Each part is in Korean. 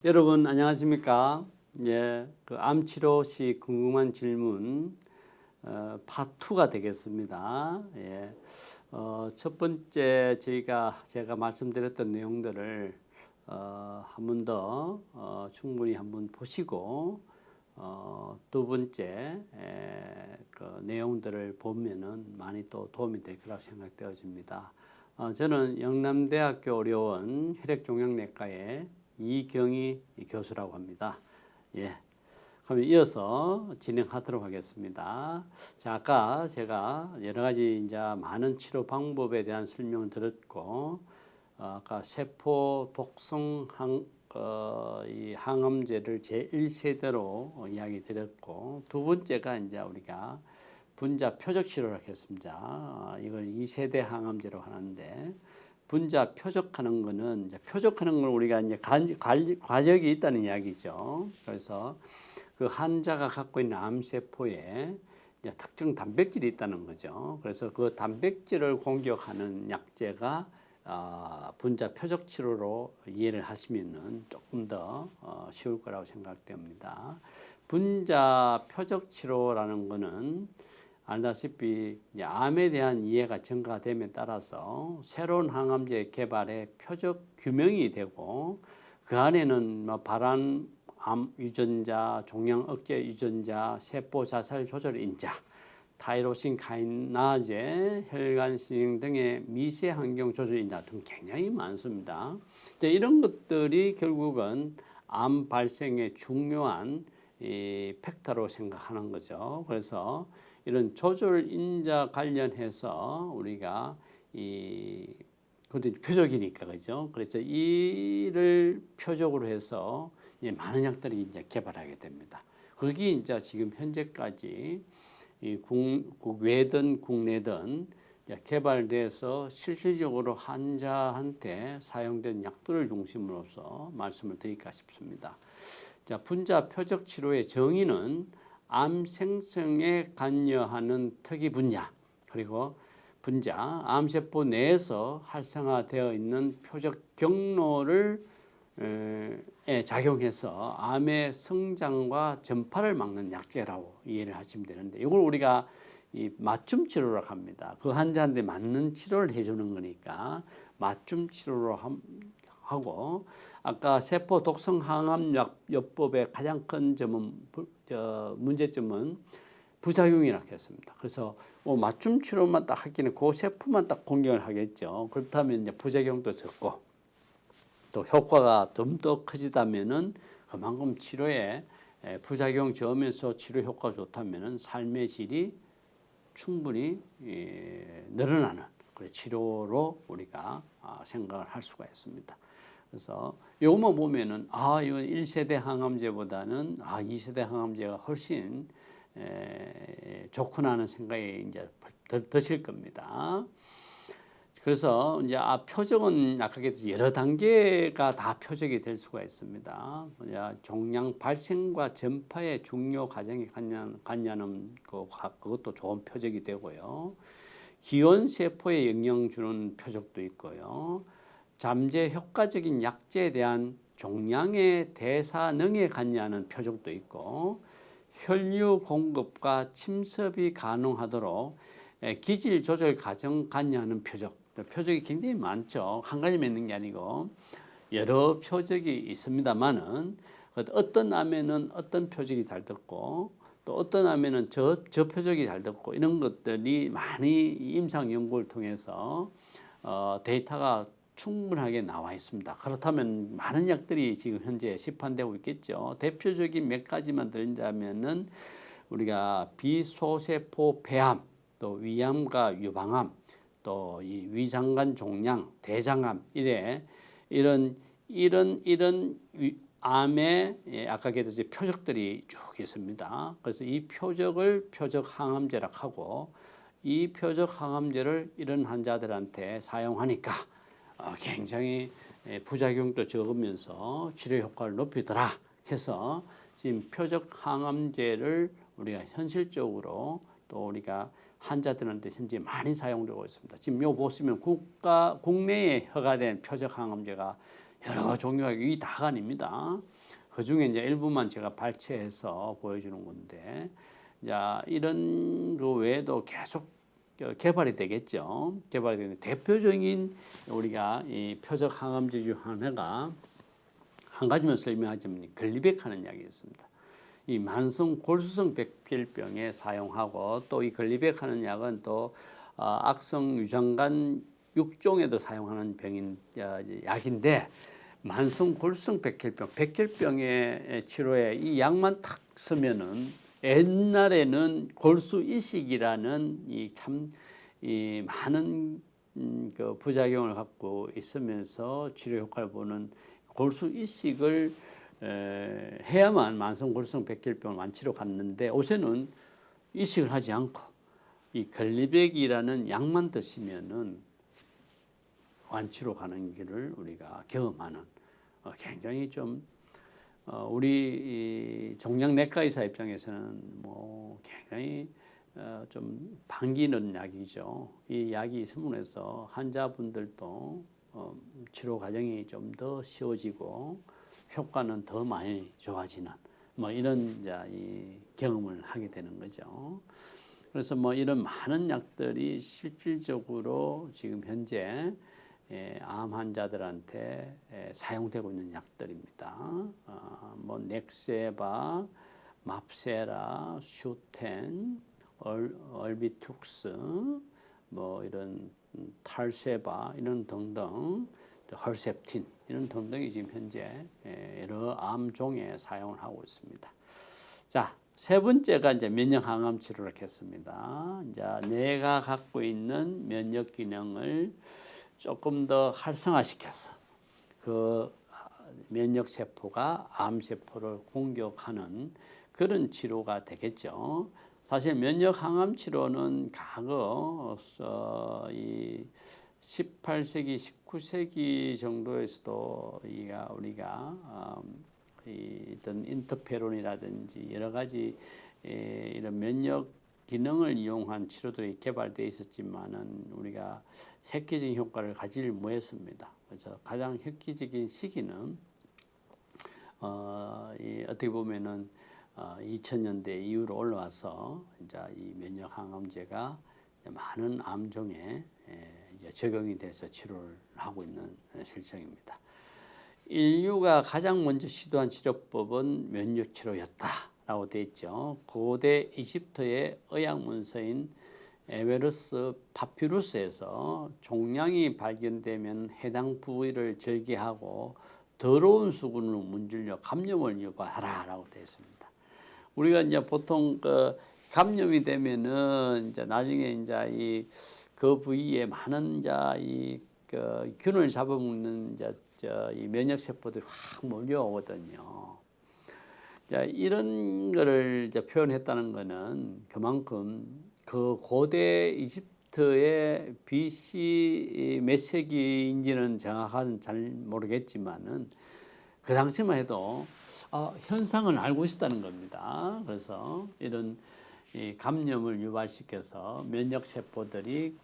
여러분 안녕하십니까? 암 치료 시 궁금한 질문 파트가 되겠습니다. 첫 번째 제가 말씀드렸던 내용들을 한 번 더 충분히 한번 보시고 두 번째 그 내용들을 보면은 많이 또 도움이 될 거라고 생각되어집니다. 저는 영남대학교 의료원 혈액종양내과의 이경희 교수라고 합니다. 그럼 이어서 진행하도록 하겠습니다. 자, 아까 제가 여러 가지 이제 많은 치료 방법에 대한 설명을 드렸고, 아까 세포 독성 이 항암제를 제1세대로 이야기 드렸고, 두 번째가 이제 우리가 분자 표적 치료를 했습니다. 이걸 2세대 항암제로 하는데, 분자 표적하는 거는 이제 표적하는 걸 우리가 이제 과정이 있다는 이야기죠. 그래서 그 환자가 갖고 있는 암세포에 이제 특정 단백질이 있다는 거죠. 그래서 그 단백질을 공격하는 약제가 분자 표적 치료로 이해를 하시면은 조금 더 쉬울 거라고 생각됩니다. 분자 표적 치료라는 거는 알다시피 암에 대한 이해가 증가됨에 따라서 새로운 항암제 개발의 표적 규명이 되고 그 안에는 발암 유전자, 종양 억제 유전자, 세포 자살 조절 인자, 타이로신 카이나제, 혈관 시행 등의 미세 환경 조절 인자 등 굉장히 많습니다. 이런 것들이 결국은 암 발생의 중요한 팩터로 생각하는 거죠. 그래서 이런 조절 인자 관련해서 우리가 그것도 표적이니까 그죠. 그래서 이를 표적으로 해서 많은 약들이 이제 개발하게 됩니다. 거기 이제 지금 현재까지 국외든 국내든 개발돼서 실질적으로 환자한테 사용된 약들을 중심으로서 말씀을 드릴까 싶습니다. 자, 분자 표적 치료의 정의는 암 생성에 관여하는 특이 분야 그리고 분자 암세포 내에서 활성화되어 있는 표적 경로를 작용해서 암의 성장과 전파를 막는 약제라고 이해를 하시면 되는데 이걸 우리가 맞춤 치료라고 합니다. 그 환자한테 맞는 치료를 해주는 거니까 맞춤 치료로 하고 아까 세포 독성 항암 요법의 가장 큰 문제점은 부작용이라고 했습니다. 그래서 맞춤 치료만 딱 하기는 그 세포만 딱 공격을 하겠죠. 그렇다면 이제 부작용도 적고 또 효과가 좀 더 커지다면은 그만큼 치료에 부작용 적으면서 치료 효과가 좋다면은 삶의 질이 충분히 늘어나는 그런 치료로 우리가 생각을 할 수가 있습니다. 그래서 요것만 보면은 이건 1세대 항암제보다는 2세대 항암제가 훨씬 좋구나 하는 생각이 이제 드실 겁니다. 그래서 이제 표적은 아까 얘기했듯이 여러 단계가 다 표적이 될 수가 있습니다. 종양 발생과 전파의 중요 과정에 관여하는 그것도 좋은 표적이 되고요. 기원 세포에 영향 주는 표적도 있고요. 잠재 효과적인 약제에 대한 종양의 대사능에 관여하는 표적도 있고 혈류 공급과 침습이 가능하도록 기질 조절 과정 관여하는 표적이 굉장히 많죠. 한 가지만 있는 게 아니고 여러 표적이 있습니다만은 어떤 암에는 어떤 표적이 잘 듣고 또 어떤 암에는 저 표적이 잘 듣고 이런 것들이 많이 임상 연구를 통해서 데이터가 충분하게 나와 있습니다. 그렇다면 많은 약들이 지금 현재 시판되고 있겠죠. 대표적인 몇 가지만 들자면은 우리가 비소세포 폐암, 또 위암과 유방암, 또 이 위장관 종양, 대장암 이런 암의 아까 얘기했듯이 표적들이 쭉 있습니다. 그래서 이 표적을 표적 항암제라고 하고 이 표적 항암제를 이런 환자들한테 사용하니까 굉장히 부작용도 적으면서 치료 효과를 높이더라 해서 지금 표적 항암제를 우리가 현실적으로 또 우리가 환자들한테 현재 많이 사용되고 있습니다. 지금 요 보시면 국내에 허가된 표적 항암제가 여러 종류가 이 다가 아닙니다. 그 중에 이제 일부만 제가 발췌해서 보여주는 건데, 자, 이런 거 외에도 계속 개발이 되겠죠. 개발이 되는 대표적인 우리가 이 표적 항암제 중 하나가 한 가지만 설명하자면 글리백하는 약이 있습니다. 이 만성 골수성 백혈병에 사용하고 또 이 글리백하는 약은 또 악성 유방간 6종에도 사용하는 병인 약인데 만성 골수성 백혈병의 치료에 이 약만 탁 쓰면은 옛날에는 골수 이식이라는 이 많은 그 부작용을 갖고 있으면서 치료 효과를 보는 골수 이식을 해야만 만성 골수성 백혈병을 완치로 갔는데 요새는 이식을 하지 않고 이 글리백이라는 약만 드시면은 완치로 가는 길을 우리가 경험하는 굉장히 좀 우리 종양내과 의사 입장에서는 뭐 굉장히 좀 반기는 약이죠. 이 약이 있음으로 해서 환자분들도 치료 과정이 좀 더 쉬워지고 효과는 더 많이 좋아지는 뭐 이런 이제 이 경험을 하게 되는 거죠. 그래서 뭐 이런 많은 약들이 실질적으로 지금 현재 암 환자들한테 사용되고 있는 약들입니다. 뭐 넥세바, 맙세라, 슈텐, 얼비툭스, 뭐 이런 탈세바 이런 등등, 헐셉틴 이런 등등이 지금 현재 여러 암종에 사용을 하고 있습니다. 자, 세 번째가 이제 면역 항암 치료를 했습니다. 이제 뇌가 갖고 있는 면역 기능을 조금 더 활성화시켜서 그 면역 세포가 암 세포를 공격하는 그런 치료가 되겠죠. 사실 면역 항암 치료는 과거 이 18세기, 19세기 정도에서도 우리가 어떤 인터페론이라든지 여러 가지 이런 면역 기능을 이용한 치료들이 개발되어 있었지만은 우리가 획기적인 효과를 가지를 못했습니다. 그래서 가장 획기적인 시기는 어떻게 보면은 2000년대 이후로 올라와서 이제 이 면역 항암제가 많은 암종에 이제 적용이 돼서 치료를 하고 있는 실정입니다. 인류가 가장 먼저 시도한 치료법은 면역 치료였다라고 되어 있죠. 고대 이집트의 의학 문서인 에베르스 파피루스에서 종양이 발견되면 해당 부위를 절개하고 더러운 수건으로 문질러 감염을 유발하라라고 되어 있습니다. 우리가 이제 보통 그 감염이 되면은 이제 나중에 이제 그 부위에 많은 이제 그 균을 잡아먹는 이 면역 세포들이 확 몰려오거든요. 자, 이런 거를 이제 표현했다는 거는 그만큼 그 고대 이집트의 BC 몇 세기인지는 정확한 잘 모르겠지만은 그 당시만 해도 현상을 알고 있었다는 겁니다. 그래서 이런 감염을 유발시켜서 면역 세포들이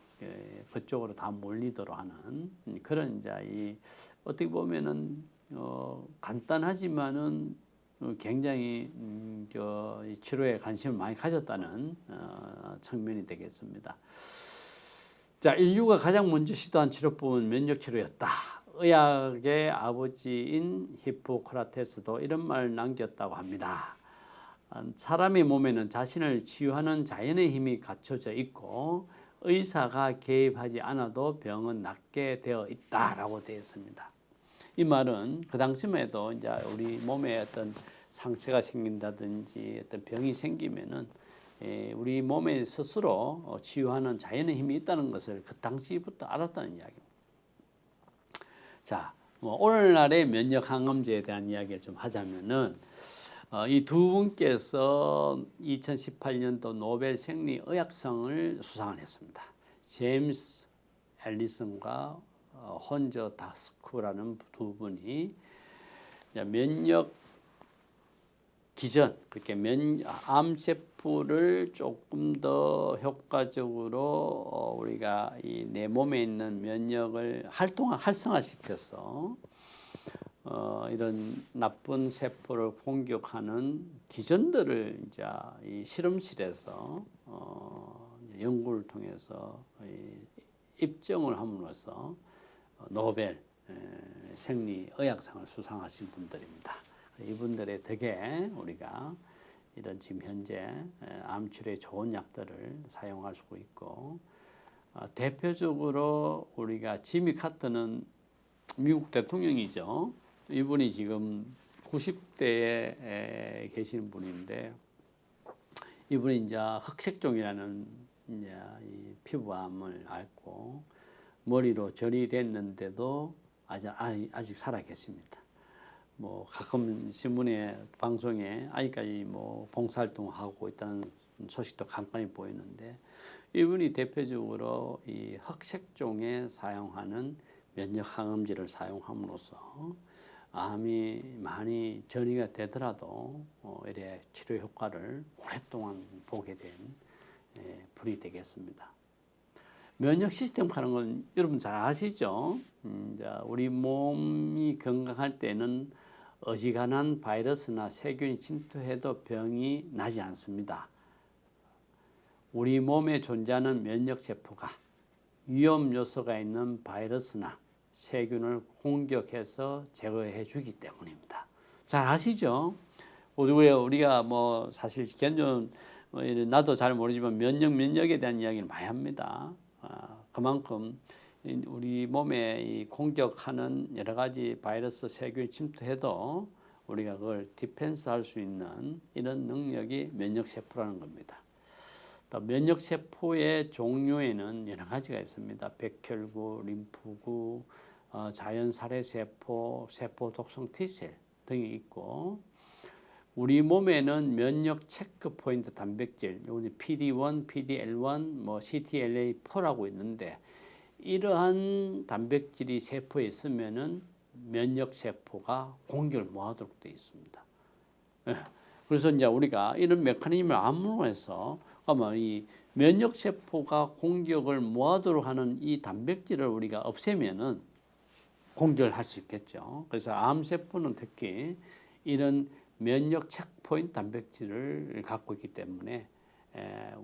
그쪽으로 다 몰리도록 하는 그런 이제 어떻게 보면은 간단하지만은 굉장히 치료에 관심을 많이 가졌다는 측면이 되겠습니다. 자, 인류가 가장 먼저 시도한 치료법은 면역 치료였다. 의학의 아버지인 히포크라테스도 이런 말을 남겼다고 합니다. 사람의 몸에는 자신을 치유하는 자연의 힘이 갖춰져 있고 의사가 개입하지 않아도 병은 낫게 되어 있다라고 되어 있습니다. 이 말은 그 당시만 해도 이제 우리 몸에 어떤 상처가 생긴다든지 어떤 병이 생기면은 우리 몸에 스스로 치유하는 자연의 힘이 있다는 것을 그 당시부터 알았다는 이야기입니다. 자, 뭐 오늘날의 면역 항암제에 대한 이야기를 좀 하자면은 이 두 분께서 2018년도 노벨 생리의학상을 수상을 했습니다. 제임스 앨리슨과 혼저 다스쿠라는 두 분이 면역 기전, 그렇게 암 세포를 조금 더 효과적으로 우리가 내 몸에 있는 면역을 활성화시켜서 이런 나쁜 세포를 공격하는 기전들을 이제 이 실험실에서 연구를 통해서 입증을 함으로써 노벨 생리의학상을 수상하신 분들입니다. 이분들의 덕에 우리가 이런 지금 현재 암 치료에 좋은 약들을 사용할 수 있고, 대표적으로 우리가 지미 카터는 미국 대통령이죠. 이분이 지금 90대에 계시는 분인데, 이분이 이제 흑색종이라는 이제 이 피부암을 앓고 머리로 전이 됐는데도 아직 살아 계십니다. 뭐 가끔 신문에 방송에 아직까지 뭐 봉사활동하고 있다는 소식도 간간히 보이는데, 이분이 대표적으로 이 흑색종에 사용하는 면역 항암제를 사용함으로써 암이 많이 전이가 되더라도 이래 치료 효과를 오랫동안 보게 된 분이 되겠습니다. 면역 시스템 하는 건 여러분 잘 아시죠? 우리 몸이 건강할 때는 어지간한 바이러스나 세균이 침투해도 병이 나지 않습니다. 우리 몸에 존재하는 면역 세포가 위험 요소가 있는 바이러스나 세균을 공격해서 제거해 주기 때문입니다. 잘 아시죠? 우리가 뭐 사실 견존 나도 잘 모르지만 면역에 대한 이야기를 많이 합니다. 그만큼 우리 몸에 공격하는 여러 가지 바이러스, 세균이 침투해도 우리가 그걸 디펜스 할 수 있는 이런 능력이 면역세포라는 겁니다. 또 면역세포의 종류에는 여러 가지가 있습니다. 백혈구, 림프구, 자연살해세포, 세포독성 T셀 등이 있고, 우리 몸에는 면역 체크 포인트 단백질, 여기 PD-1, PD-L1, 뭐 CTLA4라고 있는데, 이러한 단백질이 세포에 있으면은 면역 세포가 공격을 못하도록 되어 있습니다. 그래서 이제 우리가 이런 메커니즘을 암으로해서 아마 이 면역 세포가 공격을 못하도록 하는 이 단백질을 우리가 없애면은 공격을 할 수 있겠죠. 그래서 암 세포는 특히 이런 면역 체크포인트 단백질을 갖고 있기 때문에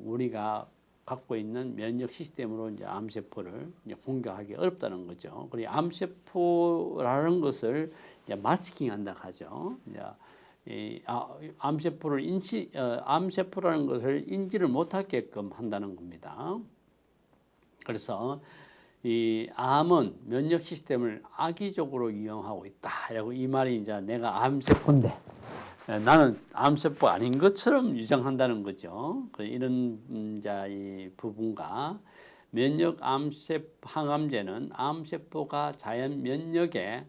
우리가 갖고 있는 면역 시스템으로 이제 암세포를 이제 공격하기 어렵다는 거죠. 그리고 암세포라는 것을 이제 마스킹한다 하죠. 이제 암세포를 암세포라는 것을 인지를 못하게끔 한다는 겁니다. 그래서 이 암은 면역 시스템을 악의적으로 이용하고 있다라고, 이 말이 이제 내가 암세포인데 나는 암세포 아닌 것처럼 유장한다는 거죠. 이런 이 부분과 면역 항암제는 암세포가 자연 면역에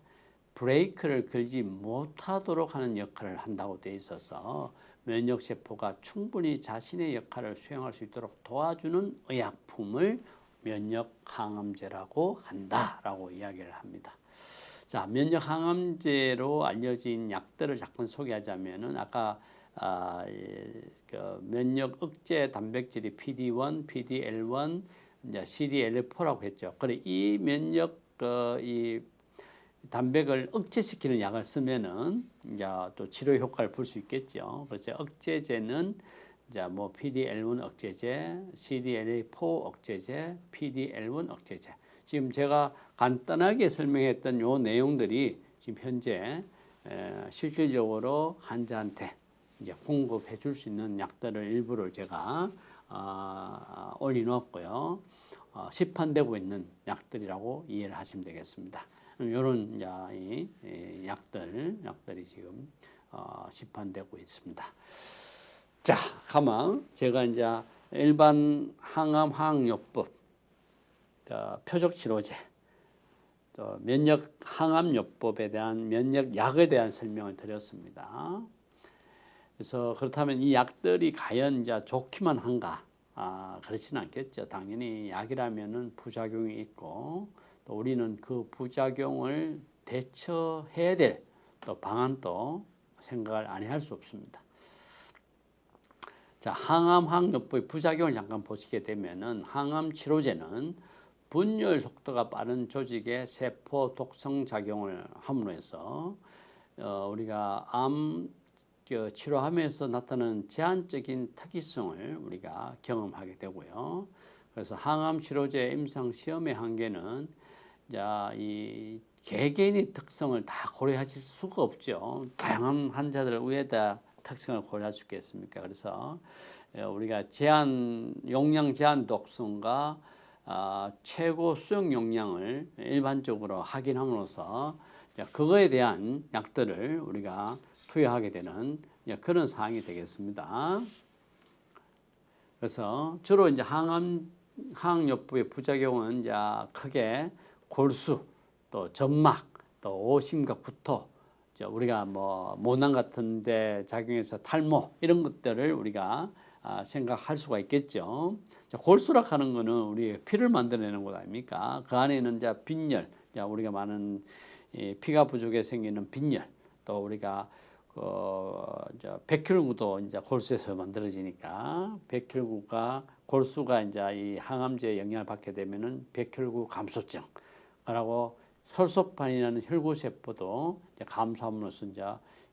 브레이크를 걸지 못하도록 하는 역할을 한다고 되어 있어서 면역세포가 충분히 자신의 역할을 수행할 수 있도록 도와주는 의약품을 면역 항암제라고 한다라고 이야기를 합니다. 자, 면역 항암제로 알려진 약들을 잠깐 소개하자면은 아까 그 면역 억제 단백질이 PD-1, PD-L1, 이제 CTLA4라고 했죠. 그래 이 면역 이 단백을 억제시키는 약을 쓰면은 이제 또 치료 효과를 볼 수 있겠죠. 그래서 억제제는 이제 뭐 PD-L1 억제제, CTLA4 억제제, PD-L1 억제제. 지금 제가 간단하게 설명했던 요 내용들이 지금 현재 실질적으로 환자한테 이제 공급해 줄 수 있는 약들을 일부를 제가 올려놓았고요. 시판되고 있는 약들이라고 이해를 하시면 되겠습니다. 이런 이 약들이 지금 시판되고 있습니다. 자, 가만 제가 이제 일반 항암 항요법, 표적 치료제, 또 면역 항암요법에 대한 면역 약에 대한 설명을 드렸습니다. 그래서 그렇다면 이 약들이 과연 이제 좋기만 한가? 그렇지는 않겠죠. 당연히 약이라면은 부작용이 있고, 또 우리는 그 부작용을 대처해야 될 또 방안도 생각을 안 할 수 없습니다. 자, 항암 항요법의 부작용을 잠깐 보시게 되면은 항암 치료제는 분열 속도가 빠른 조직의 세포 독성 작용을 함으로 해서 우리가 암 치료하면서 나타나는 제한적인 특이성을 우리가 경험하게 되고요. 그래서 항암 치료제 임상 시험의 한계는 이 개개인의 특성을 다 고려하실 수가 없죠. 다양한 환자들 위에다 특성을 고려할 수 있겠습니까? 그래서 우리가 용량 제한 독성과 최고 수용 용량을 일반적으로 확인함으로써 그거에 대한 약들을 우리가 투여하게 되는 그런 사항이 되겠습니다. 그래서 주로 이제 항암요법의 부작용은 이제 크게 골수, 또 점막, 또 오심과 구토, 우리가 뭐 모낭 같은데 작용해서 탈모 이런 것들을 우리가 생각할 수가 있겠죠. 골수라 하는 거는 우리 피를 만들어내는 것 아닙니까? 그 안에는 이제 빈혈, 우리가 많은 피가 부족해 생기는 빈혈, 또 우리가 백혈구도 이제 골수에서 만들어지니까 골수가 이제 이 항암제에 영향을 받게 되면은 백혈구 감소증, 그리고 혈소판이라는 혈구 세포도 감소함으로써 이제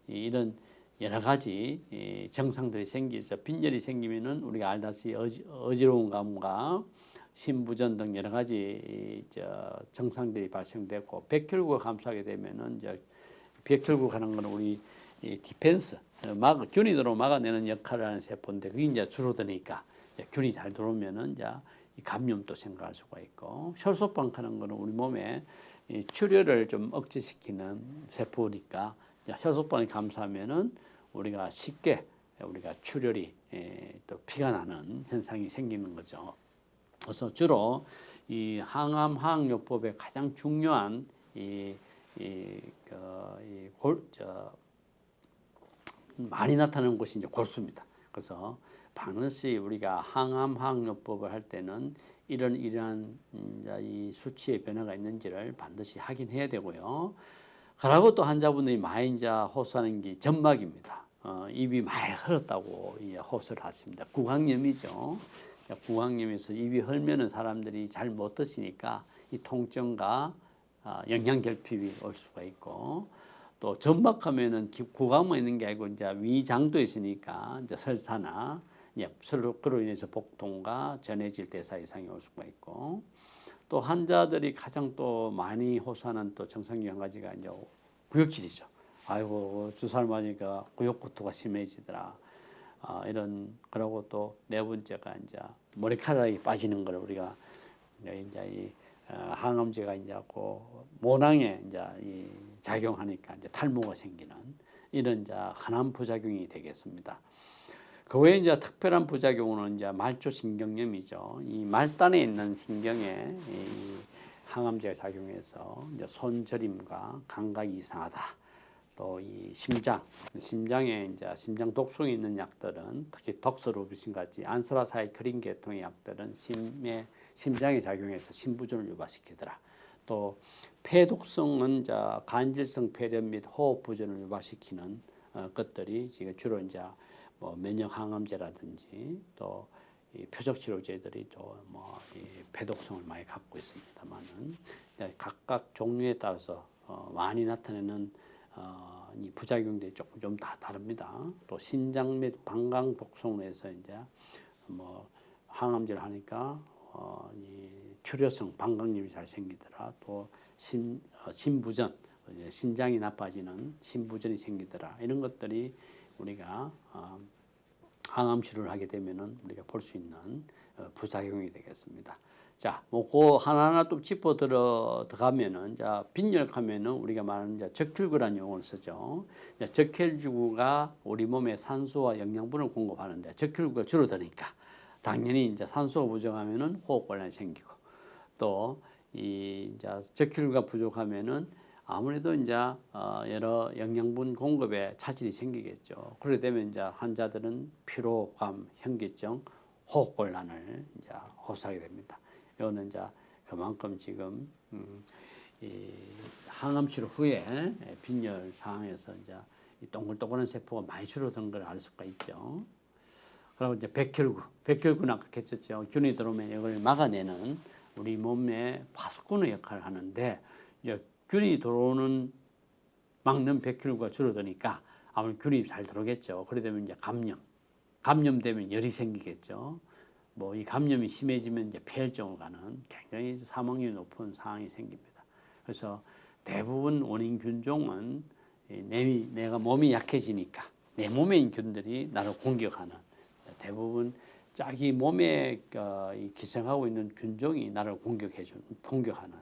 이런 여러 가지 증상들이 생기죠. 빈혈이 생기면은 우리가 알다시피 어지러운 감과 심부전 등 여러 가지 증상들이 발생되고, 백혈구가 감소하게 되면은 이제 백혈구 하는 거는 우리 디펜스 균이 들어 막아내는 역할을 하는 세포인데, 그게 이제 줄어드니까 균이 잘 들어오면은 이제 감염도 생각할 수가 있고, 혈소판 하는 거는 우리 몸에 출혈을 좀 억제시키는 세포니까 혈소판이 감소하면은 우리가 쉽게 출혈이 또 피가 나는 현상이 생기는 거죠. 그래서 주로 이 항암요법의 가장 중요한 많이 나타나는 곳이 이제 골수입니다. 그래서 반드시 우리가 항암요법을 할 때는 이러한 이 수치의 변화가 있는지를 반드시 확인해야 되고요. 그러고 또 환자분들이 많이 이제 호소하는 게 점막입니다. 입이 많이 흘렀다고 호소를 하십니다. 구강염이죠. 구강염에서 입이 흘면은 사람들이 잘 못 드시니까 이 통증과 영양결핍이 올 수가 있고, 또 점막하면은 구강만 있는 게 아니고 이제 위장도 있으니까 이제 설사나 그로 인해서 복통과 전해질 대사 이상이 올 수가 있고, 또 환자들이 가장 또 많이 호소하는 또 증상 중 한 가지가 이제 구역질이죠. 아이고 주사를 맞으니까 구역구토가 심해지더라. 그러고 또 네 번째가 이제 머리카락이 빠지는 걸 우리가 이제 이 항암제가 이제 모낭에 이제 이 작용하니까 이제 탈모가 생기는 이런 이제 흔한 부작용이 되겠습니다. 그 외에 이제 특별한 부작용은 이제 말초신경염이죠. 이 말단에 있는 신경에 이 항암제가 작용해서 이제 손저림과 감각이 이상하다. 또 이 심장에 이제 심장 독성이 있는 약들은 특히 덕서루비신 같이 안스라사이클린 계통의 약들은 심장에 작용해서 심부전을 유발시키더라. 또 폐독성은 이제 간질성 폐렴 및 호흡 부전을 유발시키는 것들이 지금 주로 이제 뭐 면역 항암제라든지 또 이 표적 치료제들이 또 뭐 이 폐독성을 많이 갖고 있습니다만은 각각 종류에 따라서 많이 나타내는 이 부작용들이 조금 좀 다 다릅니다. 또 신장 및 방광 독성으로 해서 이제 뭐 항암제를 하니까 이 출혈성 방광염이 잘 생기더라. 또 심부전, 신장이 나빠지는 심부전이 생기더라. 이런 것들이 우리가 항암 치료를 하게 되면은 우리가 볼 수 있는 부작용이 되겠습니다. 자, 뭐 그 하나하나 또 짚어 들어가면은, 자, 빈혈하면은 우리가 말하는 이제 적혈구라는 용어를 쓰죠. 적혈구가 우리 몸에 산소와 영양분을 공급하는데 적혈구가 줄어드니까 당연히 이제 산소가 부족하면은 호흡곤란이 생기고, 또 이 이제 적혈구가 부족하면은 아무래도 이제 여러 영양분 공급에 차질이 생기겠죠. 그렇게 되면 이제 환자들은 피로감, 현기증, 호흡곤란을 이제 호소하게 됩니다. 이거는 이제 그만큼 지금 이 항암 치료 후에 빈혈 상황에서 이제 이 동글동글한 세포가 많이 줄어드는 걸 알 수가 있죠. 그리고 이제 백혈구는 아까 했었죠. 균이 들어오면 이걸 막아내는 우리 몸에 파수꾼의 역할을 하는데 이제 균이 들어오는 막는 백혈구가 줄어드니까 아무래도 균이 잘 들어오겠죠. 그러게 되면 이제 감염되면 열이 생기겠죠. 뭐 이 감염이 심해지면 이제 폐혈증으로 가는 굉장히 사망률이 높은 상황이 생깁니다. 그래서 대부분 원인 균종은 내가 몸이 약해지니까 내 몸에 있는 균들이 나를 공격하는 대부분 자기 몸에 기생하고 있는 균종이 나를 공격하는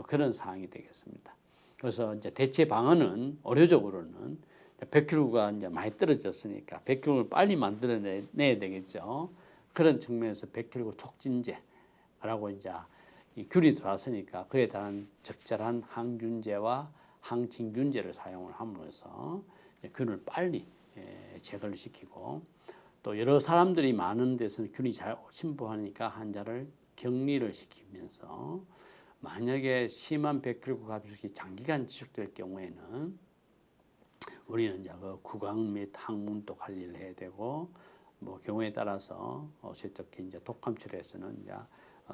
그런 상황이 되겠습니다. 그래서 이제 대체 방안은 의료적으로는 백혈구가 이제 많이 떨어졌으니까 백혈구를 빨리 만들어내야 되겠죠. 그런 측면에서 백혈구 촉진제라고 이제 이 균이 들어왔으니까 그에 대한 적절한 항균제와 항진균제를 사용을 함으로써 균을 빨리 제거를 시키고 또 여러 사람들이 많은 데서는 균이 잘 침투하니까 환자를 격리를 시키면서 만약에 심한 백혈구 감소기 장기간 지속될 경우에는 우리는 이제 그 구강 및 항문도 관리를 해야 되고 뭐 경우에 따라서 어떻게 이제 독감 치료에서는 이제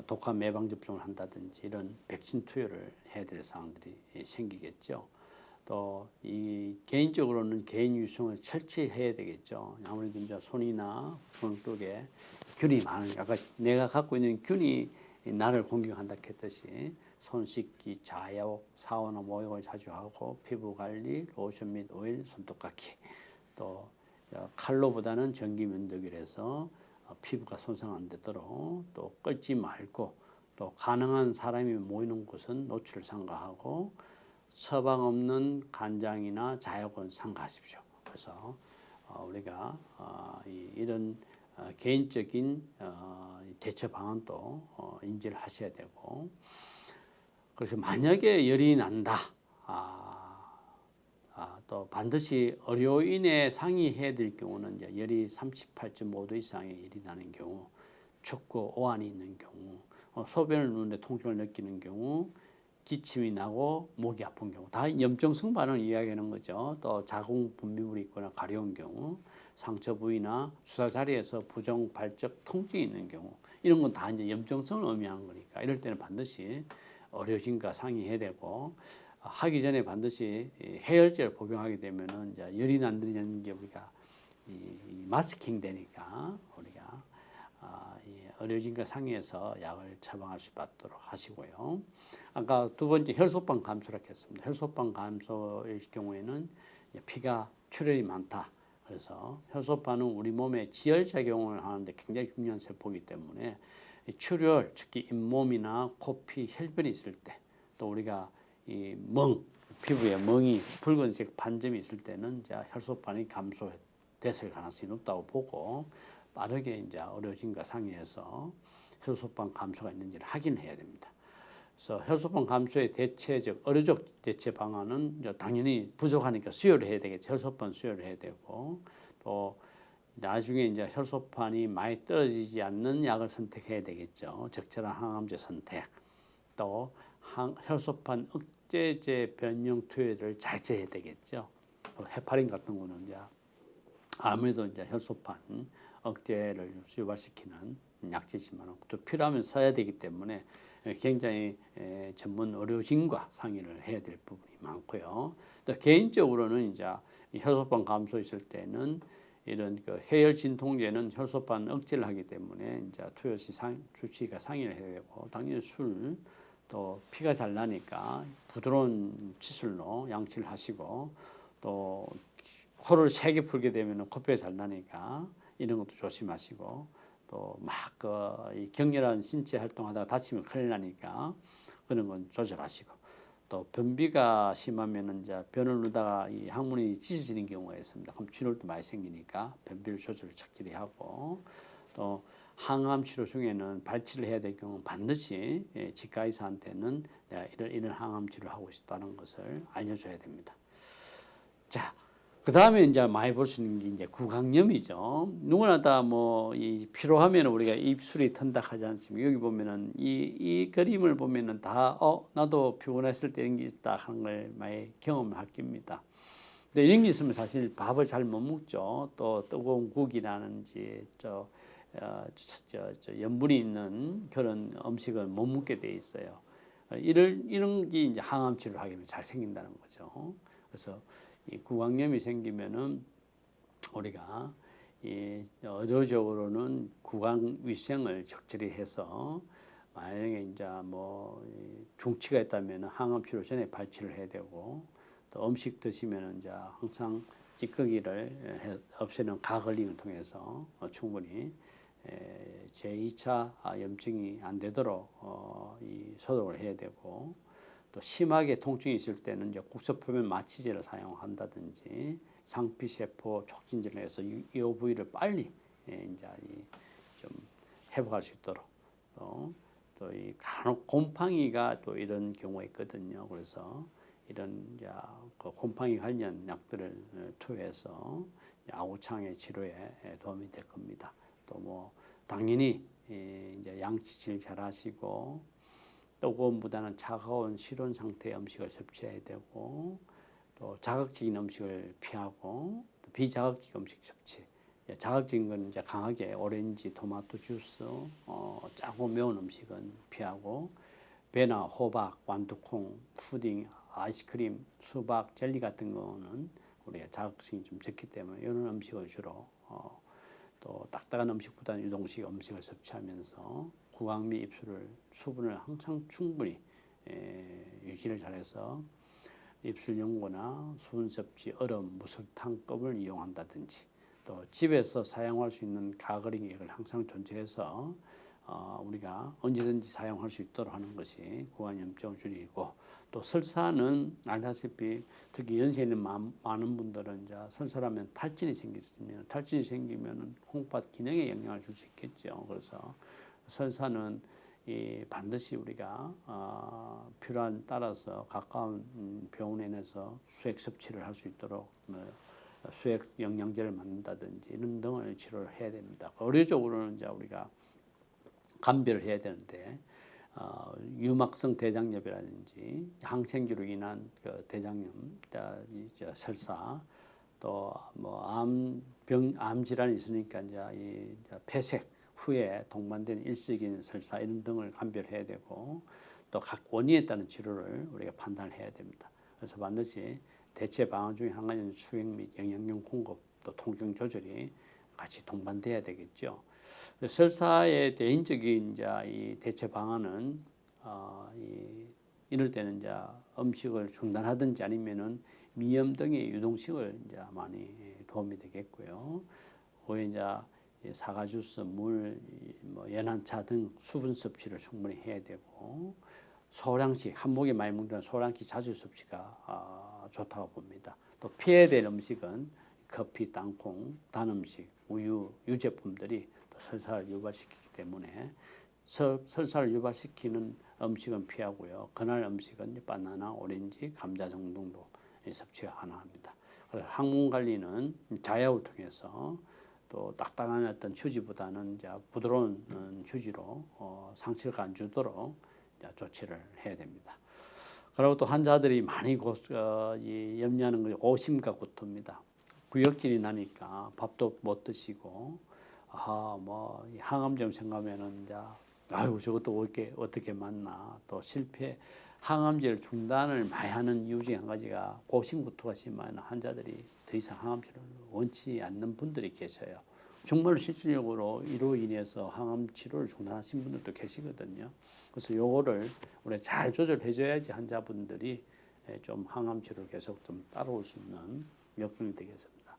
독감 예방 접종을 한다든지 이런 백신 투여를 해야 될 상황들이 생기겠죠. 또 이 개인적으로는 개인 유승을 철저히 해야 되겠죠. 아무래도 이제 손이나 손 쪽에 균이 많으니까 아까 내가 갖고 있는 균이 나를 공격한다 했듯이 손 씻기, 자욕, 사우나 목욕을 자주 하고 피부 관리, 로션 및 오일, 손톱 깎기 또 칼로보다는 전기 면도기를 해서 피부가 손상 안 되도록 또 끓지 말고 또 가능한 사람이 모이는 곳은 노출을 삼가하고 처방 없는 간장이나 자욕은 삼가하십시오. 그래서 우리가 이런 개인적인 대처 방안도 인지를 하셔야 되고 그래서 만약에 열이 난다. 또 반드시 의료인에 상의해야 될 경우는 이제 열이 38.5도 이상의 열이 나는 경우, 춥고 오한이 있는 경우, 소변을 누는데 통증을 느끼는 경우, 기침이 나고 목이 아픈 경우, 다 염증성 반응을 이야기하는 거죠. 또 자궁 분비물이 있거나 가려운 경우, 상처 부위나 주사 자리에서 부종 발적 통증이 있는 경우, 이런 건 다 이제 염증성을 의미하는 거니까 이럴 때는 반드시 의료진과 상의해야 되고. 하기 전에 반드시 해열제를 복용하게 되면은 이제 열이 난다는 게 우리가 마스킹 되니까 우리가 의료진과 상의해서 약을 처방할 수 있도록 하시고요. 아까 두 번째 혈소판 감소라고 했습니다. 혈소판 감소의 경우에는 피가 출혈이 많다. 그래서 혈소판은 우리 몸에 지혈작용을 하는데 굉장히 중요한 세포이기 때문에 출혈, 특히 잇몸이나 코피, 혈변이 있을 때 또 우리가 이 피부에 멍이 붉은색 반점이 있을 때는 이제 혈소판이 감소됐을 가능성이 높다고 보고 빠르게 이제 의료진과 상의해서 혈소판 감소가 있는지를 확인해야 됩니다. 그래서 혈소판 감소의 의료적 대체 방안은 이제 당연히 부족하니까 수혈을 해야 되겠죠. 혈소판 수혈을 해야 되고 또 나중에 이제 혈소판이 많이 떨어지지 않는 약을 선택해야 되겠죠. 적절한 항암제 선택 또 혈소판 억제제 변형 투여를 자제해야 되겠죠. 헤파린 같은 거는 이제 아무래도 이제 혈소판 억제를 유발시키는 약제지만 또 필요하면 써야 되기 때문에 굉장히 전문 의료진과 상의를 해야 될 부분이 많고요. 또 개인적으로는 이제 혈소판 감소 있을 때는 이런 그 해열 진통제는 혈소판 억제를 하기 때문에 이제 투여 시 주치의가 상의를 해야 되고 당연히 술 또 피가 잘 나니까 부드러운 치술로 양치를 하시고 또 코를 세게 풀게 되면 코피가 잘 나니까 이런 것도 조심하시고 또 막 격렬한 신체 활동하다가 다치면 큰일 나니까 그런 건 조절하시고 또 변비가 심하면은 이제 변을 누다가 이 항문이 찢어지는 경우가 있습니다. 그럼 출혈도 많이 생기니까 변비를 조절을 적절히 하고 또 항암 치료 중에는 발치를 해야 될 경우 반드시 치과 의사한테는 내가 이런 항암 치료를 하고 있다는 것을 알려줘야 됩니다. 자, 그 다음에 이제 많이 볼 수 있는 게 이제 구강염이죠. 누구나 다 뭐 이 피로하면 우리가 입술이 턴다 하지 않습니까? 여기 보면은 이 그림을 보면은 다 나도 피곤했을 때 이런 게 있다 하는 걸 많이 경험할 겁니다. 근데 이런 게 있으면 사실 밥을 잘 못 먹죠. 또 뜨거운 국이라든지 염분이 있는 그런 음식은 못 먹게 돼 있어요. 이런 게 이제 항암 치료를 하게 되면 잘 생긴다는 거죠. 그래서 이 구강염이 생기면은 우리가 이 의료적으로는 구강 위생을 적절히 해서 만약에 이제 뭐 중치가 있다면 항암 치료 전에 발치를 해야 되고 또 음식 드시면은 이제 항상 찌꺼기를 없애는 가글링을 통해서 충분히 제2차 염증이 안 되도록 이 소독을 해야 되고 또 심하게 통증이 있을 때는 이제 국소표면 마취제를 사용한다든지 상피세포 촉진제를 해서 이 부위를 빨리 이제 좀 회복할 수 있도록 또 이 간혹 곰팡이가 또 이런 경우가 있거든요. 그래서 이런 이제 그 곰팡이 관련 약들을 투여해서 아구창의 치료에 도움이 될 겁니다. 또 뭐 당연히 이제 양치질 잘 하시고 뜨거움보다는 차가운 실온 상태의 음식을 섭취해야 되고 또 자극적인 음식을 피하고 또 비자극적인 음식 섭취. 자극적인 건 이제 강하게 오렌지, 토마토 주스, 짜고 매운 음식은 피하고 배나 호박, 완두콩, 푸딩, 아이스크림, 수박, 젤리 같은 거는 우리가 자극성이 좀 적기 때문에 이런 음식을 주로 또 딱딱한 음식보다는 유동식 음식을 섭취하면서 구강 및 입술을 수분을 항상 충분히 유지를 잘해서 입술 연고나 수분 섭취, 얼음, 무설탕급을 이용한다든지 또 집에서 사용할 수 있는 가글링 액을 항상 존재해서 우리가 언제든지 사용할 수 있도록 하는 것이 구강염증을 줄이고 또 설사는 알다시피 특히 연세 있는 많은 분들은 이제 설사라면 탈진이 생기면 콩팥 기능에 영향을 줄 수 있겠죠. 그래서 설사는 반드시 우리가 필요한 따라서 가까운 병원에 내서 수액 섭취를 할 수 있도록 수액 영양제를 만든다든지 이런 등을 치료를 해야 됩니다. 의료적으로는 이제 우리가 감별을 해야 되는데 유막성 대장염이라든지 항생제로 인한 그 대장염, 설사 또 뭐 암 질환이 있으니까 이제 이 폐색 후에 동반된 일시적인 설사 이런 등을 감별해야 되고 또 각 원인에 따른 치료를 우리가 판단을 해야 됩니다. 그래서 반드시 대체 방안 중에 한 가지는 수액 및 영양용 공급 또 통증 조절이 같이 동반돼야 되겠죠. 설사의 개인적인 이제 이 대체 방안은 이럴 때는 이제 음식을 중단하든지 아니면은 미염 등의 유동식을 이제 많이 도움이 되겠고요. 그 이제 사과 주스, 물, 뭐 연한차 등 수분 섭취를 충분히 해야 되고 소량씩 한목에 많이 먹는 소량씩 자주 섭취가 좋다고 봅니다. 또 피해야 될 음식은 커피, 땅콩, 단 음식, 우유, 유제품들이 또 설사를 유발시키기 때문에 설사를 유발시키는 음식은 피하고요. 그날 음식은 바나나, 오렌지, 감자 정도 섭취가 가능합니다. 그래서 항문 관리는 자약을 통해서 또 딱딱한 어떤 휴지보다는 이제 부드러운 휴지로 상처가 안 주도록 조치를 해야 됩니다. 그리고 또 환자들이 많이 염려하는 것이 오심과 구토입니다. 구역질이 나니까 밥도 못 드시고 뭐 항암점 생각하면은 이제 아유 저것도 어떻게 맞나 또 실패 항암제를 중단을 많이 하는 이유 중에 한 가지가 고심구토가 심한 환자들이 더 이상 항암치료를 원치 않는 분들이 계셔요. 정말 실질적으로 이로 인해서 항암 치료를 중단하신 분들도 계시거든요. 그래서 요거를 우리가 잘 조절해 줘야지 환자분들이 좀 항암 치료를 계속 좀 따라올 수 있는 여건이 되겠습니다.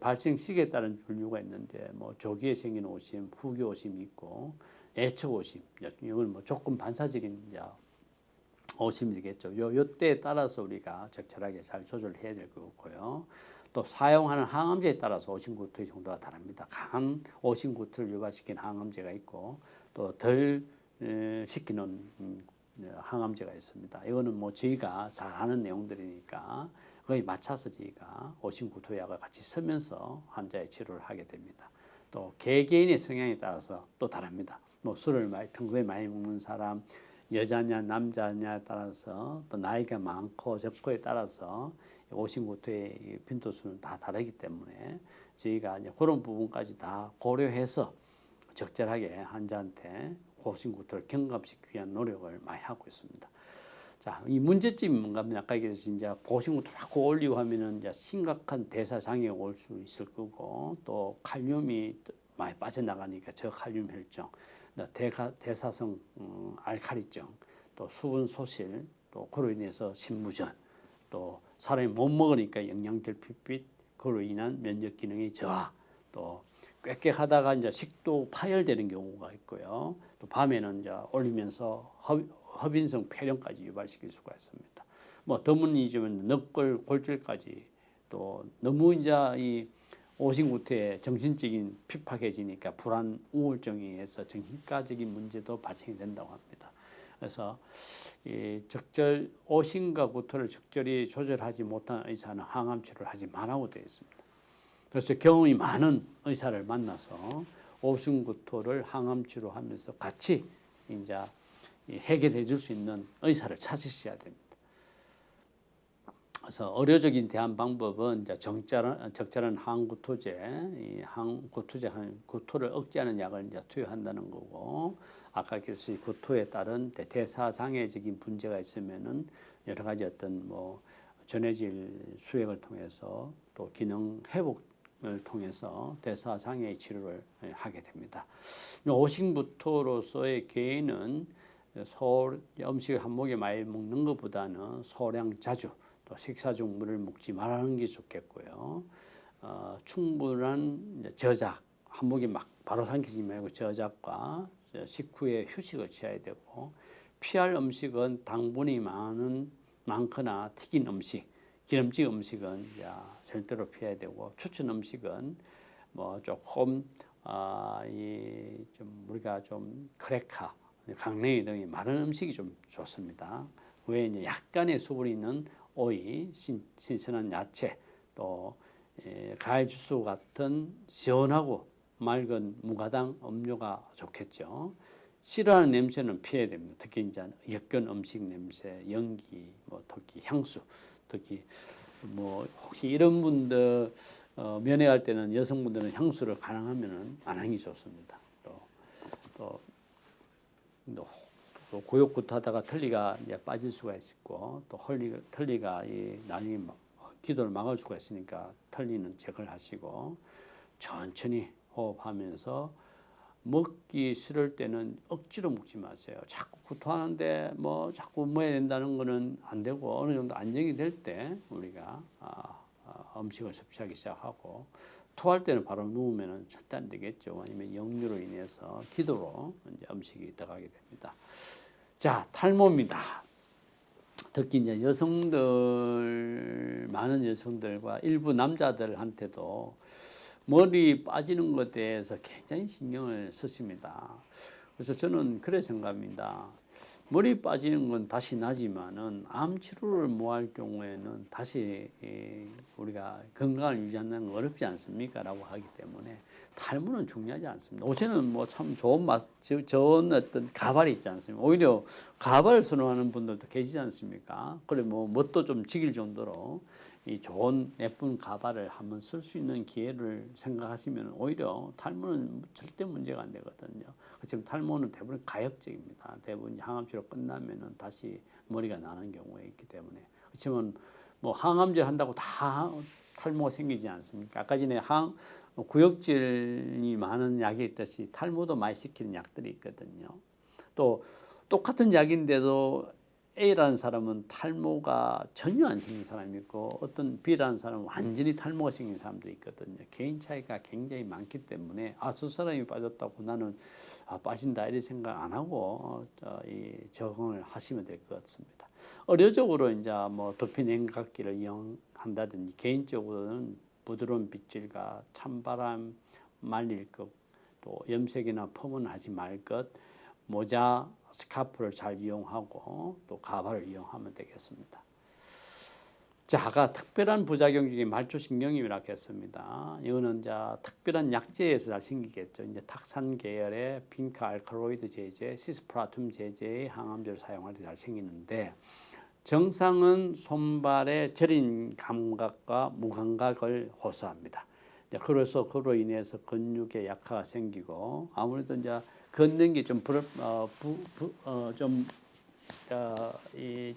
발생 시기에 따른 분류가 있는데 뭐 조기에 생긴 오심, 후기 오심이 있고 애처 오심, 이건 뭐 조금 반사적인 오심이 되겠죠. 요때에 따라서 우리가 적절하게 잘 조절해야 될 것 같고요. 또 사용하는 항암제에 따라서 오심구토의 정도가 다릅니다. 강한 오심구토를 유발시키는 항암제가 있고 또 덜 시키는 항암제가 있습니다. 이거는 뭐 저희가 잘 아는 내용들이니까 거의 맞춰서 저희가 오심구토약을 같이 쓰면서 환자의 치료를 하게 됩니다. 또 개개인의 성향에 따라서 또 다릅니다. 뭐 술을 평소에 많이 먹는 사람, 여자냐 남자냐에 따라서 또 나이가 많고 적고에 따라서 오심구토의 빈도수는 다 다르기 때문에 저희가 이제 그런 부분까지 다 고려해서 적절하게 환자한테 고심구토를 경감시키기 위한 노력을 많이 하고 있습니다. 자, 이 문제점이 뭔가 하면 아까 얘기했듯이 이제 고심구토를 막 올리고 하면은 이제 심각한 대사 장애가 올 수 있을 거고 또 칼륨이 많이 빠져나가니까 저칼륨 혈증, 대사성 알칼리증, 또 수분 소실, 또 그로 인해서 신무전, 또 사람이 못 먹으니까 영양결핍, 그로 인한 면역 기능의 저하, 또 꽥꽥하다가 이제 식도 파열되는 경우가 있고요. 또 밤에는 이제 올리면서 허빈성 폐렴까지 유발시킬 수가 있습니다. 뭐 드문이지만 늑골 골절까지 또 너무 이제 이 오신구토에 정신적인 핍박해지니까 불안 우울증이 해서 정신과적인 문제도 발생이 된다고 합니다. 그래서 이 오신과 구토를 적절히 조절하지 못한 의사는 항암 치료를 하지 말라고 되어 있습니다. 그래서 경험이 많은 의사를 만나서 오신구토를 항암 치료하면서 같이 이제 해결해 줄 수 있는 의사를 찾으셔야 됩니다. 그래서 의료적인 대안 방법은 이제 적절한 항구토제, 구토를 억제하는 약을 이제 투여한다는 거고, 아까 얘기했듯이 구토에 따른 대사 장애적인 문제가 있으면은 여러 가지 어떤 뭐 전해질 수액을 통해서 또 기능 회복을 통해서 대사 장애 치료를 하게 됩니다. 오신구토로서의 개인은 음식을 한 모금 많이 먹는 것보다는 소량 자주 또 식사 중 물을 먹지 말라는 게 좋겠고요. 충분한 저작, 한 모금 막 바로 삼키지 말고 저작과 식후에 휴식을 취해야 되고, 피할 음식은 당분이 많거나 튀긴 음식, 기름진 음식은 절대로 피해야 되고, 추천 음식은 뭐 조금 우리가 좀 크래커, 강냉이 등의 마른 음식이 좀 좋습니다. 외에 이제 약간의 수분이 있는 오이, 신선한 야채, 또 과일 주스 같은 시원하고 맑은 무가당 음료가 좋겠죠. 싫어하는 냄새는 피해야 됩니다. 특히 이제 역견 음식 냄새, 연기, 뭐 특히 향수, 특히 뭐 혹시 이런 분들 면회할 때는 여성분들은 향수를 가능하면은 안 하는 게 좋습니다. 또 고욕구토 하다가 틀니가 이제 빠질 수가 있고, 또 틀니가 나중에 기도를 막을 수가 있으니까 틀니는 제거를 하시고, 천천히 호흡하면서 먹기 싫을 때는 억지로 먹지 마세요. 자꾸 구토하는데 뭐 자꾸 먹어야 된다는 거는 안 되고, 어느 정도 안정이 될 때 우리가 음식을 섭취하기 시작하고, 토할 때는 바로 누우면 절대 안 되겠죠. 아니면 역류로 인해서 기도로 이제 음식이 들어가게 됩니다. 자, 탈모입니다. 특히 이제 많은 여성들과 일부 남자들한테도 머리 빠지는 것에 대해서 굉장히 신경을 쓰십니다. 그래서 저는 그래 생각합니다. 머리 빠지는 건 다시 나지만은 암 치료를 못 할 경우에는 다시 우리가 건강을 유지하는 건 어렵지 않습니까? 라고 하기 때문에 탈모는 중요하지 않습니다. 요새는 뭐 참 좋은 어떤 가발이 있지 않습니까? 오히려 가발을 선호하는 분들도 계시지 않습니까? 그래 뭐 뭣도 좀 지길 정도로 이 좋은 예쁜 가발을 한번 쓸 수 있는 기회를 생각하시면 오히려 탈모는 절대 문제가 안 되거든요. 지금 탈모는 대부분 가역적입니다. 대부분 항암치료 끝나면은 다시 머리가 나는 경우가 있기 때문에. 그렇지만 뭐 항암제 한다고 다 탈모가 생기지 않습니까? 아까 전에 구역질이 많은 약이 있듯이 탈모도 많이 시키는 약들이 있거든요. 또 똑같은 약인데도 A라는 사람은 탈모가 전혀 안 생긴 사람이 있고, 어떤 B라는 사람은 완전히 탈모가 생긴 사람도 있거든요. 개인 차이가 굉장히 많기 때문에 저 사람이 빠졌다고 나는 빠진다 이런 생각 안 하고 적응을 하시면 될 것 같습니다. 의료적으로 이제 뭐 두피 냉각기를 이용한다든지, 개인적으로는 부드러운 빗질과 찬바람 말릴 것, 또 염색이나 펌은 하지 말 것, 모자, 스카프를 잘 이용하고 또 가발을 이용하면 되겠습니다. 자, 아까 특별한 부작용 중에 말초신경염이라고 했습니다. 이거는 이제 특별한 약제에서 잘 생기겠죠. 이제 탁산 계열의 빈카 알칼로이드 제제, 시스프라툼 제제의 항암제를 사용할 때 잘 생기는데, 정상은 손발의 저린 감각과 무감각을 호소합니다. 그래서 그로 인해서 근육에 약화가 생기고 아무래도 이제 걷는 게 좀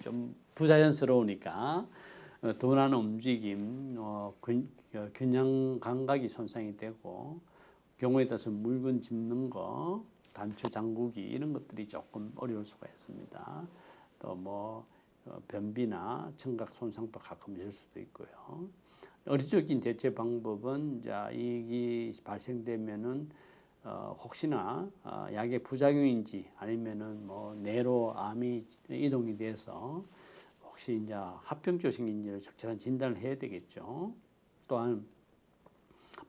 좀 부자연스러우니까 둔한 움직임, 균형 감각이 손상이 되고 경우에 따라서 물건 짚는 거, 단추 잠그기 이런 것들이 조금 어려울 수가 있습니다. 또 뭐 변비나 청각 손상도 가끔 있을 수도 있고요. 의료적인 대체 방법은 이게 발생되면은 혹시나 약의 부작용인지 아니면은 뭐 뇌로 암이 이동이 돼서 혹시 이제 합병증 생긴지를 적절한 진단을 해야 되겠죠. 또한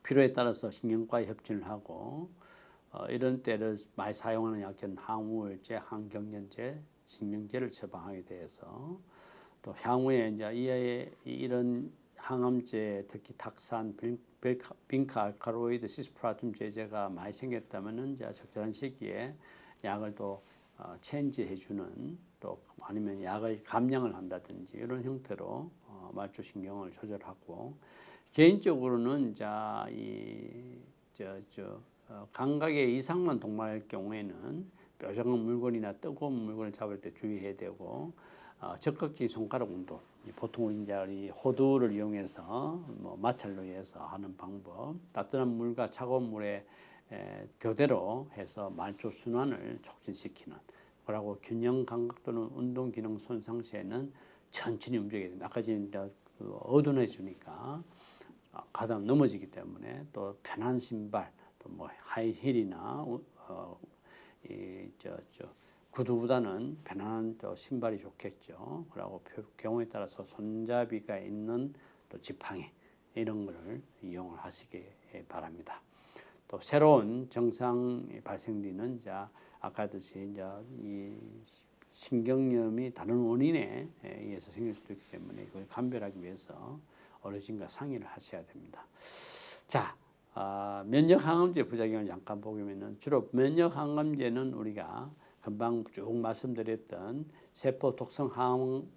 필요에 따라서 신경과에 협진을 하고 이런 때를 많이 사용하는 약은 항우울제, 항경련제, 신경제를 처방하게 돼서 또 향후에 이제 이런 항암제 특히 탁산, 빈카 알칼로이드, 시스프라툼 제제가 많이 생겼다면은 이제 적절한 시기에 약을 또 체인지해주는 또 아니면 약을 감량을 한다든지 이런 형태로 말초 신경을 조절하고 개인적으로는 감각에 이상만 동반할 경우에는 뾰족한 물건이나 뜨거운 물건을 잡을 때 주의해야 되고 적극적인 손가락 운동 보통 이제 호두를 이용해서 뭐 마찰로 해서 하는 방법 따뜻한 물과 차가운 물에 교대로 해서 말초 순환을 촉진시키는 그리고 균형 감각 또는 운동 기능 손상 시에는 천천히 움직여야 됩니다. 아까 전에 어두워지니까 가다 넘어지기 때문에 또 편한 신발 또 뭐 하이힐이나 구두보다는 편안한 또 신발이 좋겠죠. 그리고 경우에 따라서 손잡이가 있는 또 지팡이 이런 걸 이용을 하시기 바랍니다. 또 새로운 증상이 발생되는 아까 듯이 이 신경염이 다른 원인에 의해서 생길 수도 있기 때문에 그걸 감별하기 위해서 어르신과 상의를 하셔야 됩니다. 자, 면역 항암제 부작용을 잠깐 보면은 주로 면역 항암제는 우리가 금방 쭉 말씀드렸던 세포 독성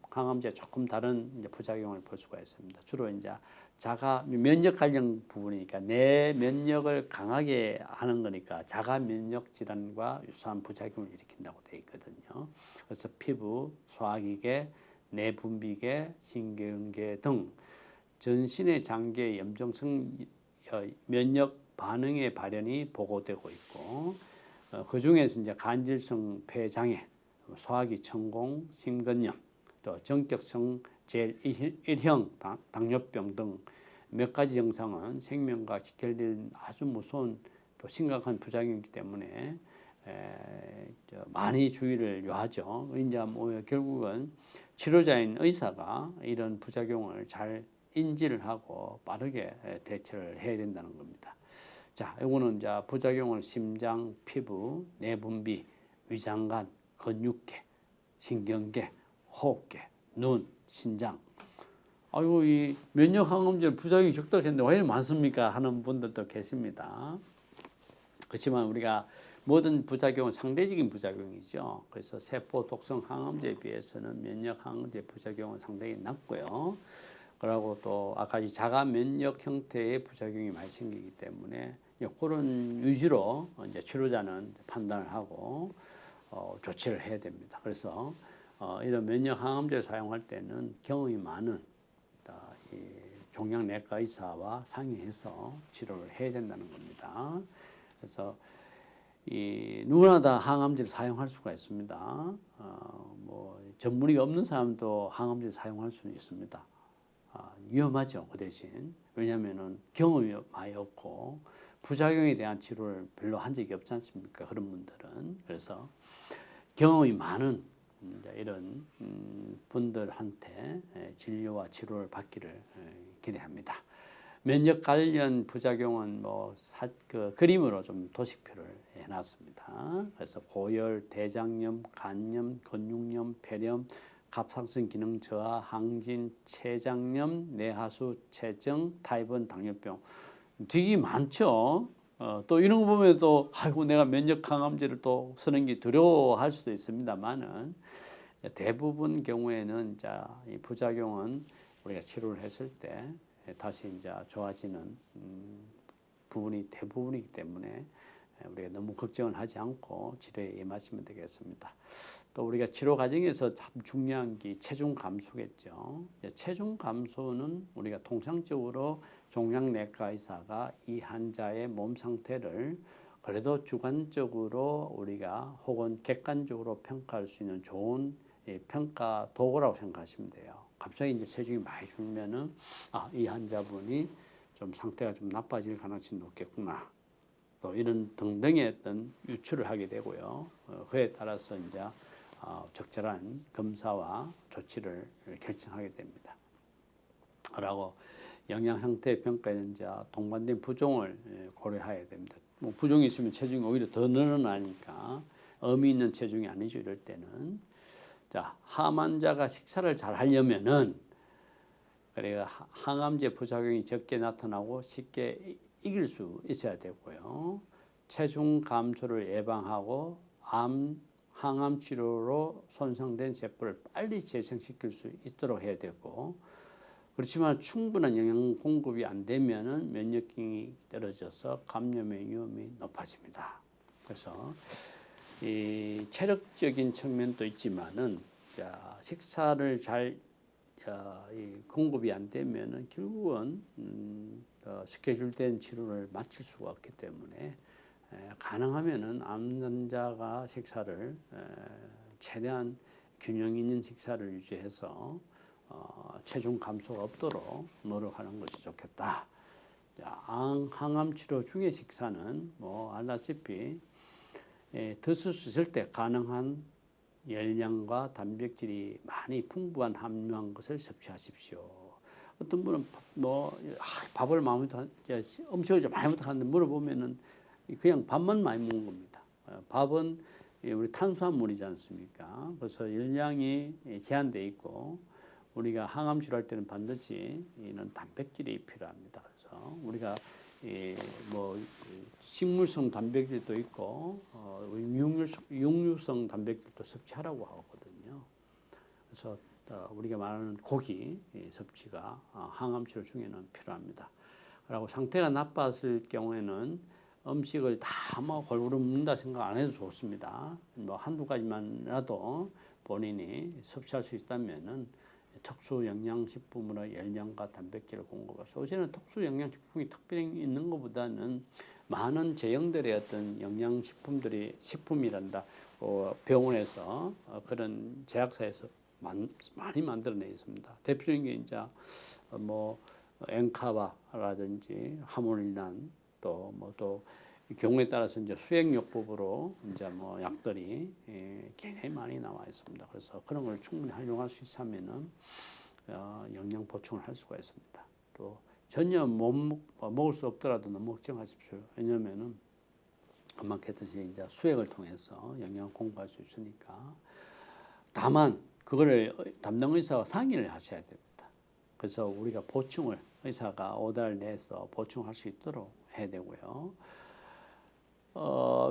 항암제 조금 다른 부작용을 볼 수가 있습니다. 주로 이제 자가 면역 관련 부분이니까 내 면역을 강하게 하는 거니까 자가 면역 질환과 유사한 부작용을 일으킨다고 되어 있거든요. 그래서 피부, 소화기계, 내분비계, 신경계 등 전신의 장기의 염증성 면역 반응의 발현이 보고되고 있고 그 중에서 이제 간질성 폐장애, 소화기 천공, 심근염, 또 전격성 제1형 당뇨병 등 몇 가지 증상은 생명과 직결된 아주 무서운 또 심각한 부작용이기 때문에 많이 주의를 요하죠. 이제 뭐 결국은 치료자인 의사가 이런 부작용을 잘 인지를 하고 빠르게 대처를 해야 된다는 겁니다. 자, 이거는 이제 부작용을 심장, 피부, 내분비, 위장관, 근육계, 신경계, 호흡계, 눈, 신장. 아이고 이 면역 항암제 부작용이 적다고 했는데 왜 이렇게 많습니까? 하는 분들도 계십니다. 그렇지만 우리가 모든 부작용은 상대적인 부작용이죠. 그래서 세포 독성 항암제에 비해서는 면역 항암제 부작용은 상당히 낮고요. 그리고 또 아까 자가 면역 형태의 부작용이 많이 생기기 때문에 그런 위주로 이제 치료자는 판단을 하고 조치를 해야 됩니다. 그래서 이런 면역 항암제를 사용할 때는 경험이 많은 이 종양내과 의사와 상의해서 치료를 해야 된다는 겁니다. 그래서 누구나 다 항암제를 사용할 수가 있습니다. 뭐 전문의가 없는 사람도 항암제를 사용할 수는 있습니다. 위험하죠. 그 대신 왜냐하면은 경험이 많이 없고 부작용에 대한 치료를 별로 한 적이 없지 않습니까? 그런 분들은 그래서 경험이 많은 이런 분들한테 진료와 치료를 받기를 기대합니다. 면역 관련 부작용은 그림으로 좀 도식표를 해놨습니다. 그래서 고열, 대장염, 간염, 근육염, 폐렴, 갑상선 기능 저하, 항진, 췌장염, 뇌하수, 체증, 타입 1 당뇨병 되게 많죠. 또 이런 거 보면 또 아이고 내가 면역 항암제를 또 쓰는 게 두려워할 수도 있습니다만은 대부분 경우에는 이 부작용은 우리가 치료를 했을 때 다시 이제 좋아지는 부분이 대부분이기 때문에 우리가 너무 걱정을 하지 않고 치료에 임하시면 되겠습니다. 또 우리가 치료 과정에서 참 중요한 게 체중 감소겠죠. 체중 감소는 우리가 통상적으로 종양내과 의사가 이 환자의 몸 상태를 그래도 주관적으로 우리가 혹은 객관적으로 평가할 수 있는 좋은 평가 도구라고 생각하시면 돼요. 갑자기 이제 체중이 많이 줄면은 이 환자분이 좀 상태가 좀 나빠질 가능성이 높겠구나. 또 이런 등등의 어떤 유추를 하게 되고요. 그에 따라서 이제 적절한 검사와 조치를 결정하게 됩니다. 그리고 영양 형태 평가에는 이제 동반된 부종을 고려해야 됩니다. 뭐 부종이 있으면 체중이 오히려 더 늘어나니까 의미 있는 체중이 아니죠. 이럴 때는 자 항암 환자가 식사를 잘 하려면은 그래가 항암제 부작용이 적게 나타나고 쉽게 이길 수 있어야 되고요. 체중 감소를 예방하고 항암 치료로 손상된 세포를 빨리 재생시킬 수 있도록 해야 되고 그렇지만 충분한 영양 공급이 안 되면은 면역력이 떨어져서 감염의 위험이 높아집니다. 그래서 이 체력적인 측면도 있지만은 식사를 잘 공급이 안 되면은 결국은 스케줄된 치료를 마칠 수가 없기 때문에 가능하면은 암 환자가 식사를 최대한 균형 있는 식사를 유지해서 체중 감소가 없도록 노력하는 것이 좋겠다. 항암 치료 중의 식사는 뭐 알다시피 드실 수 있을 때 가능한 열량과 단백질이 많이 풍부한 함유한 것을 섭취하십시오. 어떤 분은 밥을 음식을 좀 많이 못하는데 물어보면은 그냥 밥만 많이 먹는 겁니다. 밥은 우리 탄수화물이지 않습니까? 그래서 열량이 제한되어 있고 우리가 항암 치료할 때는 반드시 이런 단백질이 필요합니다. 그래서 우리가 식물성 단백질도 있고 육류성 단백질도 섭취하라고 하거든요. 그래서 우리가 말하는 고기 섭취가 항암 치료 중에는 필요합니다. 그리고 상태가 나빴을 경우에는 음식을 다 골고루 먹는다 생각 안 해도 좋습니다. 한두 가지만이라도 본인이 섭취할 수 있다면은 특수 영양식품으로 열량과 단백질을 공급해서 요새는 특수 영양식품이 특별히 있는 것보다는 많은 제형들의 어떤 영양식품들이 식품이란다 병원에서 그런 제약사에서 많이 만들어내 있습니다. 대표적인 게 이제 엔카바라든지 하모닐란 또 경우에 따라서 이제 수액요법으로 이제 약들이 굉장히 많이 나와 있습니다. 그래서 그런 걸 충분히 활용할 수 있으면은 영양 보충을 할 수가 있습니다. 또 전혀 먹을 수 없더라도 너무 걱정하십시오. 왜냐하면은 금방 했듯이 이제 수액을 통해서 영양 공부할 수 있으니까. 다만 그거를 담당 의사와 상의를 하셔야 됩니다. 그래서 우리가 보충을 의사가 오달 내에서 보충할 수 있도록 해야 되고요.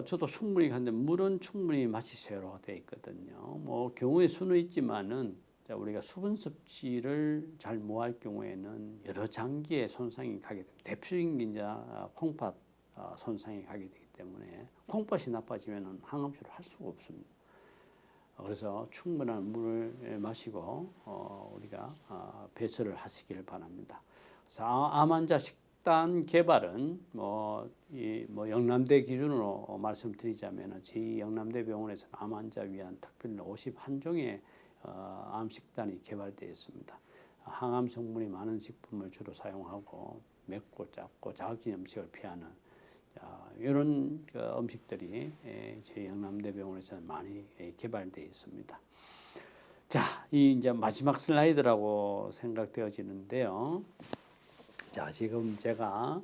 저도 충분히 갔는데 물은 충분히 마시세요로 되어 있거든요. 경우의 수는 있지만은 우리가 수분 섭취를 잘 못할 경우에는 여러 장기에 손상이 가게 됩니다. 대표적인 게 이제 콩팥 손상이 가게 되기 때문에 콩팥이 나빠지면은 항암 치료를 할 수가 없습니다. 그래서 충분한 물을 마시고 우리가 배설을 하시기를 바랍니다. 그래서 암 환자 식단 개발은 영남대 기준으로 말씀드리자면 저희 영남대 병원에서는 암 환자 위한 특별 51종의 암 식단이 개발되어 있습니다. 항암 성분이 많은 식품을 주로 사용하고 맵고 짭고 자극적인 음식을 피하는 이런 음식들이 저희 영남대 병원에서는 많이 개발되어 있습니다. 자, 이 이제 마지막 슬라이드라고 생각되어지는데요. 자, 지금 제가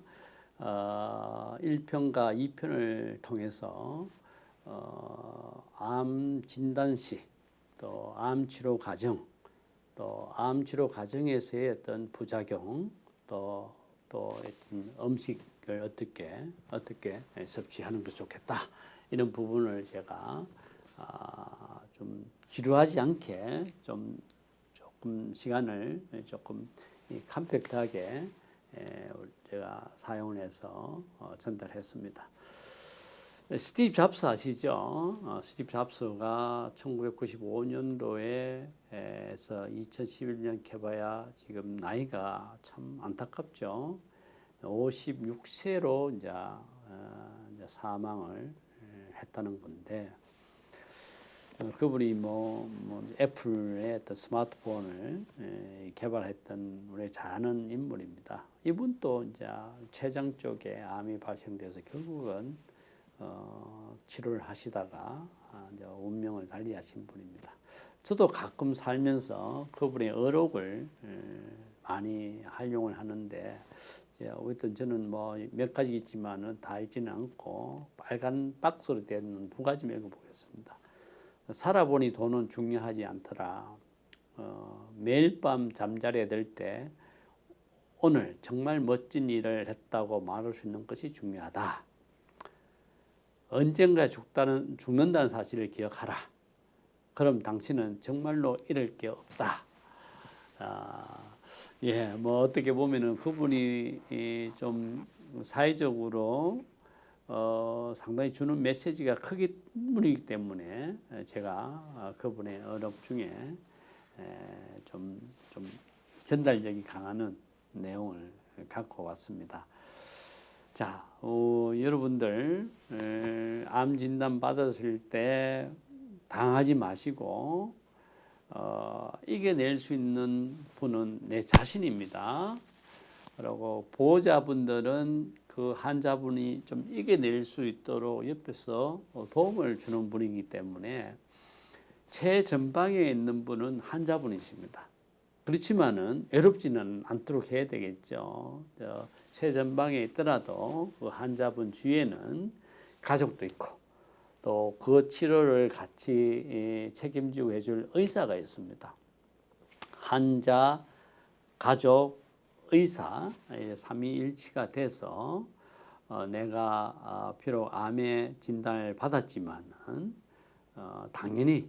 1편과 2편을 통해서 암 진단시, 또 암 치료 과정, 또 암 치료 과정에서의 어떤 부작용, 또 어떤 음식을 어떻게 섭취하는 것이 좋겠다 이런 부분을 제가 좀 지루하지 않게 조금 시간을 조금 컴팩트하게 제가 사용을 해서 전달했습니다. 스티브 잡스 아시죠? 스티브 잡스가 1995년도에서 2011년 개봐야 지금 나이가 참 안타깝죠. 56세로 이제 사망을 했다는 건데, 그분이 애플의 어떤 스마트폰을 개발했던 우리 잘 아는 인물입니다. 이분도 이제 췌장 쪽에 암이 발생돼서 결국은 치료를 하시다가 이제 운명을 달리하신 분입니다. 저도 가끔 살면서 그분의 어록을 많이 활용을 하는데, 어쨌든 저는 몇 가지 있지만은 다 읽지는 않고 빨간 박스로 된 두 가지 읽어보겠습니다. 살아보니 돈은 중요하지 않더라. 매일 밤 잠자리에 들 때 오늘 정말 멋진 일을 했다고 말할 수 있는 것이 중요하다. 언젠가 죽는다는 사실을 기억하라. 그럼 당신은 정말로 잃을 게 없다. 어떻게 보면은 그분이 좀 사회적으로 상당히 주는 메시지가 크기 때문이기 때문에 제가 그분의 어록 중에 좀 전달력이 강한 내용을 갖고 왔습니다. 자, 여러분들 암 진단 받았을 때 당하지 마시고 이겨낼 수 있는 분은 내 자신입니다. 그리고 보호자분들은 그 환자분이 좀 이겨낼 수 있도록 옆에서 도움을 주는 분이기 때문에 최전방에 있는 분은 환자분이십니다. 그렇지만은 외롭지는 않도록 해야 되겠죠. 최전방에 있더라도 그 환자분 주위에는 가족도 있고 또 그 치료를 같이 책임지고 해줄 의사가 있습니다. 환자, 가족, 의사 삼위일치가 돼서 내가 비록 암의 진단을 받았지만은 당연히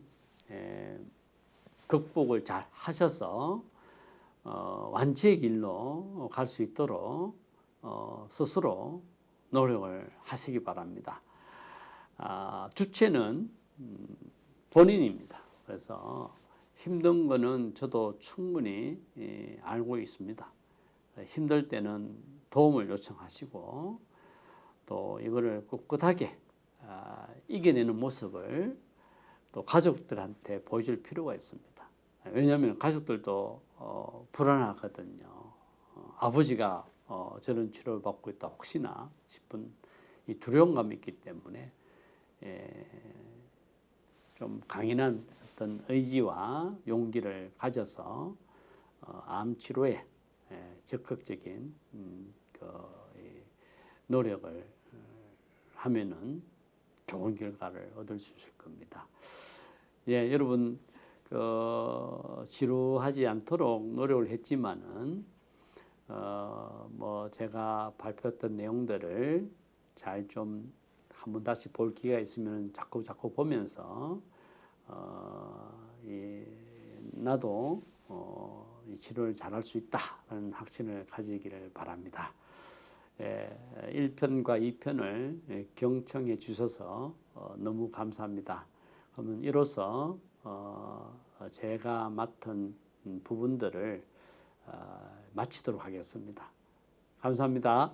극복을 잘 하셔서 완치의 길로 갈 수 있도록 스스로 노력을 하시기 바랍니다. 주체는 본인입니다. 그래서 힘든 거는 저도 충분히 알고 있습니다. 힘들 때는 도움을 요청하시고 또 이거를 꿋꿋하게 이겨내는 모습을 또 가족들한테 보여줄 필요가 있습니다. 왜냐하면 가족들도 불안하거든요. 아버지가 저런 치료를 받고 있다 혹시나 싶은 이 두려움감이 있기 때문에 좀 강인한 어떤 의지와 용기를 가져서 암 치료에 적극적인 노력을 하면은 좋은 결과를 얻을 수 있을 겁니다. 여러분 지루하지 않도록 노력을 했지만은 제가 발표했던 내용들을 잘 좀 한번 다시 볼 기회가 있으면 자꾸 보면서 나도 이 치료를 잘할 수 있다라는 확신을 가지기를 바랍니다. 1편과 2편을 경청해 주셔서 너무 감사합니다. 그러면 이로써 제가 맡은 부분들을 마치도록 하겠습니다. 감사합니다.